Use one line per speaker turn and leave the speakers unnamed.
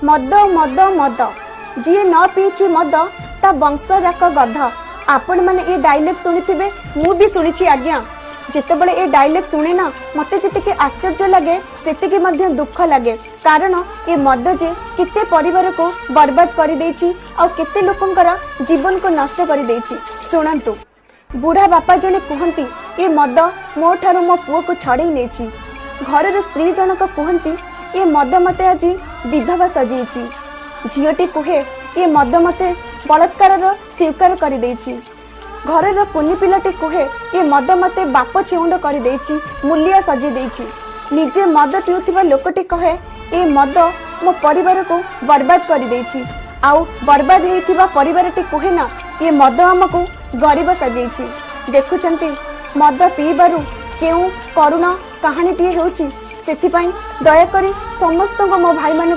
मद मद मद जी न पीची मद ता वंश जाक गध। आपण माने ये डायलॉग सुनिथिबे, मु भी सुनिछि आज्ञा। जेतेबेले ये डायलॉग सुने ना मते जेतेके आश्चर्य लगे सेतेके मध्य दुख लगे, कारण ये मद जे केते परिवार को बर्बाद कर देछि और केते लोकंकर जीवन को नष्ट कर देछि। सुनंतु, बुढ़ा बापा जने कहंती ये मद मो ठारू मो पुओ को छड़े नेछि। घर स्त्री जनक कहंती ये मद मते आज विधवा सजेछि। झीटी कहे ये मद मते बलात्कार स्वीकार कर देछि। घर कुनी पिलाटी कहे ये मद मते बाप छेउंड कर देछि, मूल्य सजी देछि। निजे मद पिउथिबा लोकटी कहे ये मद मो परिवार को बर्बाद कर देछि। आउ बर्बाद हेइथिबा परिवारटी कहे ना ये मद हमको गरीब सजेछि। देखुचंती मद पीबारु केउ करुणा कहानीटी हेउछि। सेथिपाई दया करी समस्त मो भाई मान